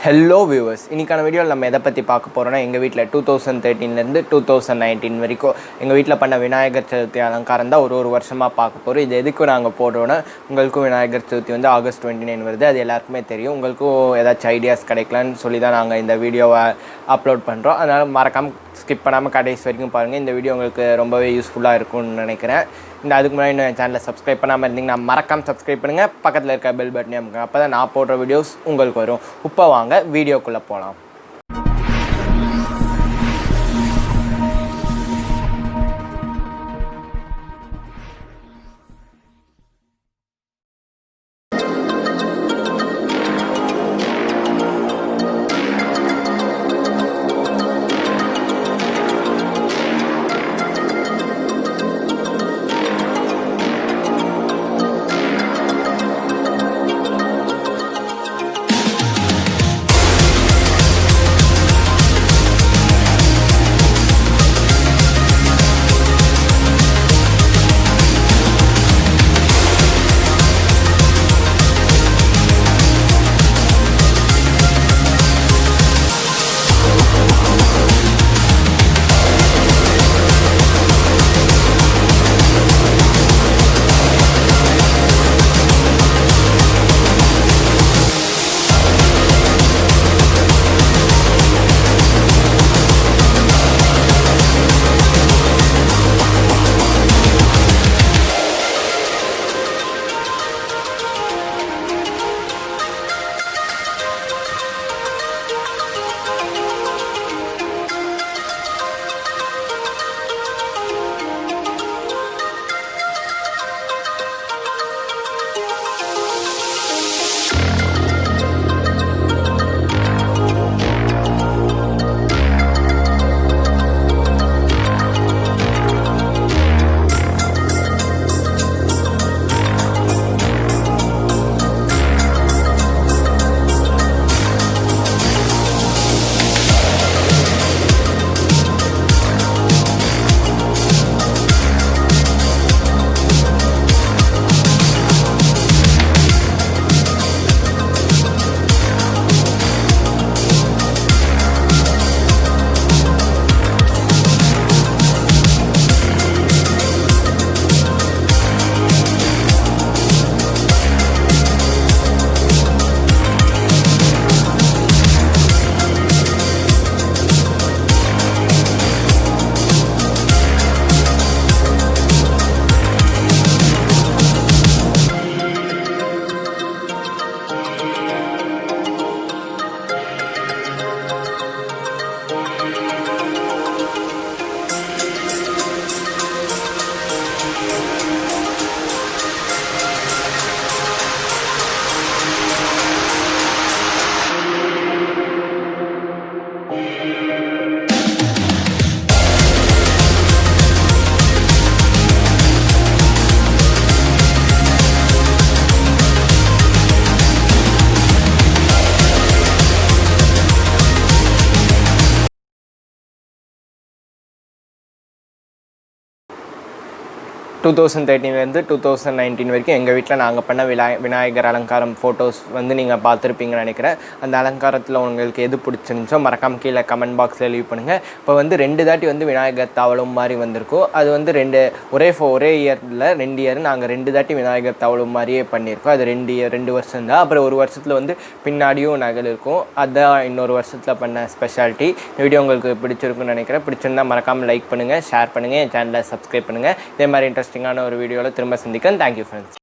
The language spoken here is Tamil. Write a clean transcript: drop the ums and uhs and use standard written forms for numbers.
ஹலோ வியூவர்ஸ், இன்றைக்கான வீடியோவில் நம்ம எதை பற்றி பார்க்க போகிறோன்னா, எங்கள் வீட்டில் 2013 2019 வரைக்கும் எங்கள் வீட்டில் பண்ண விநாயகர் சதுர்த்தி அலங்காரம் தான் ஒரு வருஷமாக பார்க்க போகிறோம். இது எதுக்கும் நாங்கள் போடுறோன்னா, உங்களுக்கும் விநாயகர் சதுர்த்தி வந்து ஆகஸ்ட் 29 வருது, அது எல்லாருக்குமே தெரியும். உங்களுக்கும் ஏதாச்சும் ஐடியாஸ் கிடைக்கலான்னு சொல்லி தான் நாங்கள் இந்த வீடியோவை அப்லோட் பண்ணுறோம். அதனால் மறக்காமல் ஸ்கிப் பண்ணாமல் கடைசி வரைக்கும் பாருங்கள். இந்த வீடியோ உங்களுக்கு ரொம்பவே யூஸ்ஃபுல்லாக இருக்கும்னு நினைக்கிறேன். அதுக்கு முன்னாடி இன்னும் என் சேனலை சப்ஸ்கிரைப் பண்ணாமல் இருந்தீங்கன்னா மறக்காமல் சப்ஸ்கிரைப் பண்ணுங்கள். பக்கத்தில் இருக்க பெல் பட்டனே அமுக்குங்க. அப்போ தான் நான் போடுற வீடியோஸ் உங்களுக்கு வரும். இப்போ வாங்க வீடியோக்குள்ளே போகலாம். 2013 2019 வரைக்கும் எங்கள் வீட்டில் நாங்கள் பண்ண விநாயகர் அலங்காரம் ஃபோட்டோஸ் வந்து நீங்கள் பார்த்துருப்பீங்கன்னு நினைக்கிறேன். அந்த அலங்காரத்தில் உங்களுக்கு எது பிடிச்சிருந்துச்சோ மறக்காமல் கீழே கமெண்ட் பாக்ஸில் லீவ் பண்ணுங்கள். இப்போ வந்து 2 தாட்டி வந்து விநாயகர் தவளும் மாதிரி வந்திருக்கும். அது வந்து ஒரே இயரில் 2 இயர் நாங்கள் 2 தாட்டி விநாயகர் தவளும் மாதிரியே பண்ணியிருக்கோம். அது 2 வருஷம் தான். அப்புறம் 1 வருஷத்தில் வந்து பின்னாடியும் நகல் இருக்கும். அதுதான் இன்னொரு வருஷத்தில் பண்ண ஸ்பெஷாலிட்டி. இந்த வீடியோ உங்களுக்கு பிடிச்சிருக்குன்னு நினைக்கிறேன். பிடிச்சிருந்தால் மறக்காமல் லைக் பண்ணுங்கள், ஷேர் பண்ணுங்கள், என் சேனலை சப்ஸ்கிரைப் பண்ணுங்கள். இதே மாதிரி இன்ட்ரெஸ்டிங்கான ஒரு வீடியோவில் திரும்ப சந்திக்கிறேன். Thank you friends.